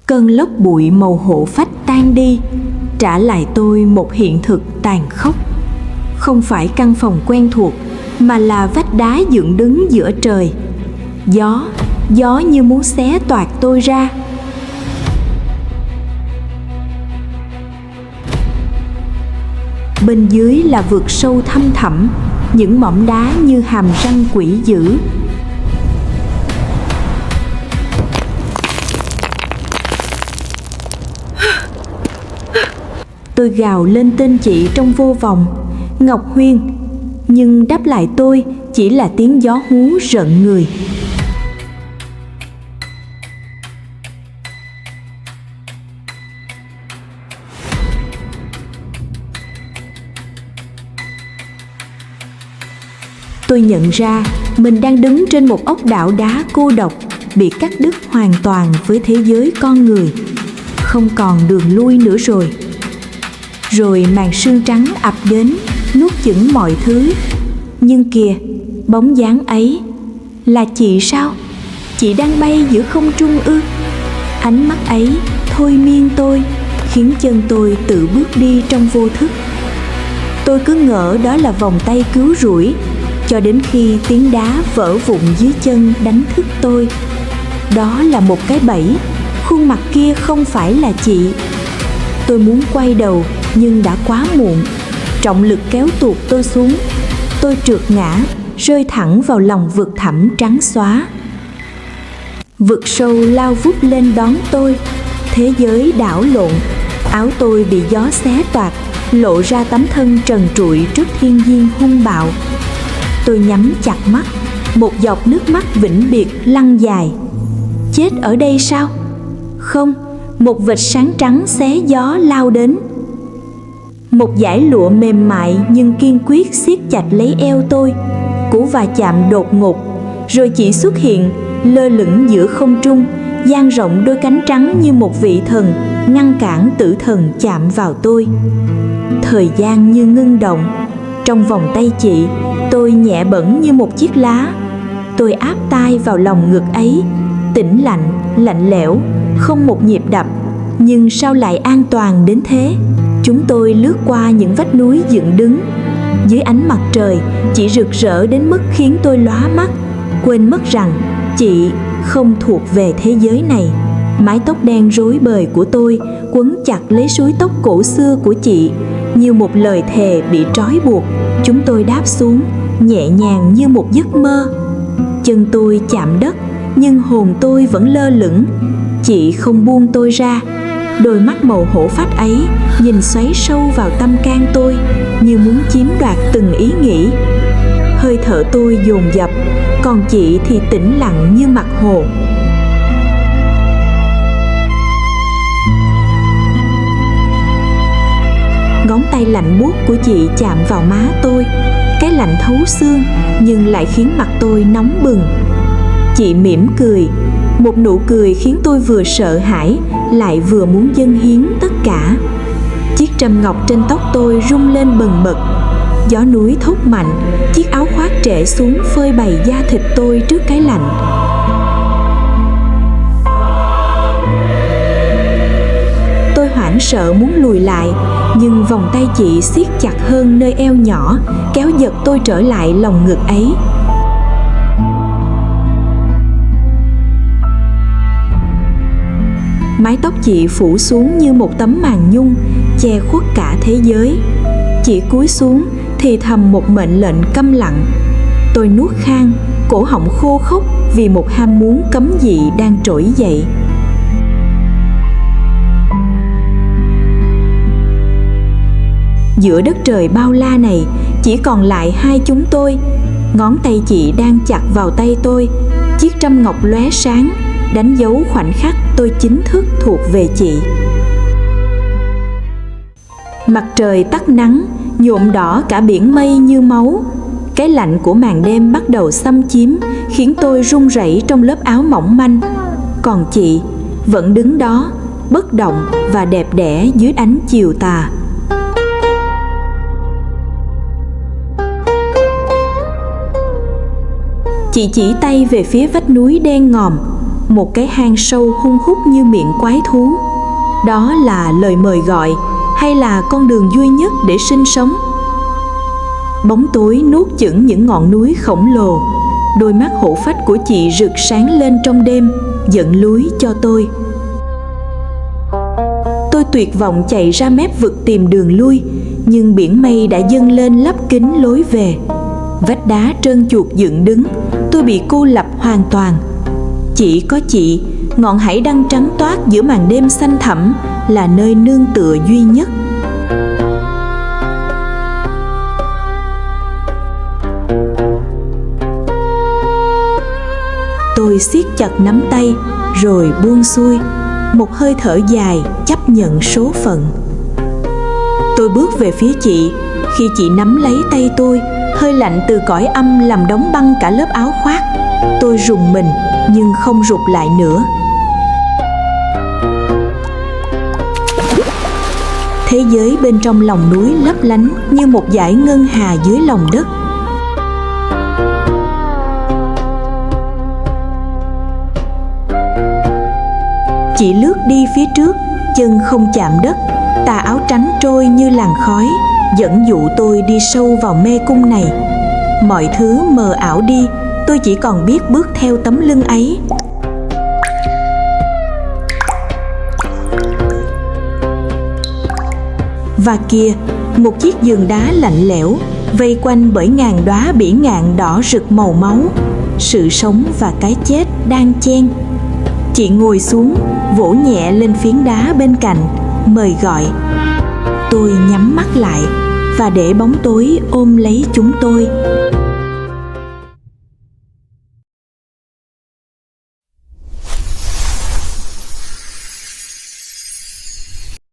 Cơn lốc bụi màu hổ phách tan đi, trả lại tôi một hiện thực tàn khốc. Không phải căn phòng quen thuộc, mà là vách đá dựng đứng giữa trời. Gió như muốn xé toạc tôi ra. Bên dưới là vực sâu thăm thẳm, những mỏm đá như hàm răng quỷ dữ. Tôi gào lên tên chị trong vô vọng, Ngọc Huyên, nhưng đáp lại tôi chỉ là tiếng gió hú rợn người. Tôi nhận ra mình đang đứng trên một ốc đảo đá cô độc, bị cắt đứt hoàn toàn với thế giới con người. Không còn đường lui nữa rồi. Rồi màn sương trắng ập đến, nuốt chửng mọi thứ. Nhưng kìa, bóng dáng ấy là chị sao? Chị đang bay giữa không trung ư? Ánh mắt ấy thôi miên tôi, khiến chân tôi tự bước đi trong vô thức. Tôi cứ ngỡ đó là vòng tay cứu rủi, cho đến khi tiếng đá vỡ vụn dưới chân đánh thức tôi. Đó là một cái bẫy, khuôn mặt kia không phải là chị. Tôi muốn quay đầu nhưng đã quá muộn. Trọng lực kéo tuột tôi xuống. Tôi trượt ngã, rơi thẳng vào lòng vực thẳm trắng xóa. Vực sâu lao vút lên đón tôi. Thế giới đảo lộn. Áo tôi bị gió xé toạc, lộ ra tấm thân trần trụi trước thiên nhiên hung bạo. Tôi nhắm chặt mắt, một giọt nước mắt vĩnh biệt lăn dài. Chết ở đây sao? Không, một vệt sáng trắng xé gió lao đến. Một dải lụa mềm mại nhưng kiên quyết siết chặt lấy eo tôi. Cú va chạm đột ngột, rồi chị xuất hiện, lơ lửng giữa không trung, dang rộng đôi cánh trắng như một vị thần, ngăn cản tử thần chạm vào tôi. Thời gian như ngưng động. Trong vòng tay chị, tôi nhẹ bẫng như một chiếc lá. Tôi áp tai vào lòng ngực ấy, tĩnh lặng, lạnh lẽo, không một nhịp đập. Nhưng sao lại an toàn đến thế? Chúng tôi lướt qua những vách núi dựng đứng. Dưới ánh mặt trời, chị rực rỡ đến mức khiến tôi lóa mắt, quên mất rằng chị không thuộc về thế giới này. Mái tóc đen rối bời của tôi quấn chặt lấy suối tóc cổ xưa của chị, như một lời thề bị trói buộc. Chúng tôi đáp xuống, nhẹ nhàng như một giấc mơ. Chân tôi chạm đất, nhưng hồn tôi vẫn lơ lửng. Chị không buông tôi ra. Đôi mắt màu hổ phách ấy nhìn xoáy sâu vào tâm can tôi, như muốn chiếm đoạt từng ý nghĩ. Hơi thở tôi dồn dập, còn chị thì tĩnh lặng như mặt hồ. Ngón tay lạnh buốt của chị chạm vào má tôi. Cái lạnh thấu xương, nhưng lại khiến mặt tôi nóng bừng. Chị mỉm cười, một nụ cười khiến tôi vừa sợ hãi, lại vừa muốn dâng hiến tất cả. Chiếc trâm ngọc trên tóc tôi rung lên bần bật. Gió núi thốc mạnh, chiếc áo khoác trễ xuống phơi bày da thịt tôi trước cái lạnh. Tôi hoảng sợ muốn lùi lại, nhưng vòng tay chị siết chặt hơn nơi eo nhỏ, kéo giật tôi trở lại lòng ngực ấy. Mái tóc chị phủ xuống như một tấm màn nhung, che khuất cả thế giới. Chị cúi xuống, thì thầm một mệnh lệnh câm lặng. Tôi nuốt khan, cổ họng khô khốc vì một ham muốn cấm dị đang trỗi dậy. Giữa đất trời bao la này, chỉ còn lại hai chúng tôi. Ngón tay chị đang chặt vào tay tôi. Chiếc trâm ngọc lóe sáng, đánh dấu khoảnh khắc tôi chính thức thuộc về chị. Mặt trời tắt nắng, nhuộm đỏ cả biển mây như máu. Cái lạnh của màn đêm bắt đầu xâm chiếm, khiến tôi run rẩy trong lớp áo mỏng manh. Còn chị vẫn đứng đó, bất động và đẹp đẽ dưới ánh chiều tà. Chị chỉ tay về phía vách núi đen ngòm. một cái hang sâu hun hút như miệng quái thú. Đó là lời mời gọi hay là con đường duy nhất để sinh sống? Bóng tối nuốt chửng những ngọn núi khổng lồ. Đôi mắt hổ phách của chị rực sáng lên trong đêm, dẫn lối cho tôi. Tôi tuyệt vọng chạy ra mép vực tìm đường lui, nhưng biển mây đã dâng lên lấp kín lối về. Vách đá trơn chuột dựng đứng, tôi bị cô lập hoàn toàn. Chỉ có chị, ngọn hải đăng trắng toát giữa màn đêm xanh thẳm, là nơi nương tựa duy nhất. Tôi siết chặt nắm tay rồi buông xuôi, một hơi thở dài chấp nhận số phận. Tôi bước về phía chị. Khi chị nắm lấy tay tôi, hơi lạnh từ cõi âm làm đóng băng cả lớp áo khoác. Tôi rùng mình nhưng không rụt lại nữa. Thế giới bên trong lòng núi lấp lánh như một dải ngân hà dưới lòng đất. Chị lướt đi phía trước, chân không chạm đất, tà áo trắng trôi như làn khói, dẫn dụ tôi đi sâu vào mê cung này. Mọi thứ mờ ảo đi, tôi chỉ còn biết bước theo tấm lưng ấy. Và kìa, một chiếc giường đá lạnh lẽo, vây quanh bởi ngàn đóa bỉ ngạn đỏ rực màu máu. Sự sống và cái chết đang chen. Chị ngồi xuống, vỗ nhẹ lên phiến đá bên cạnh, mời gọi. Tôi nhắm mắt lại và để bóng tối ôm lấy chúng tôi.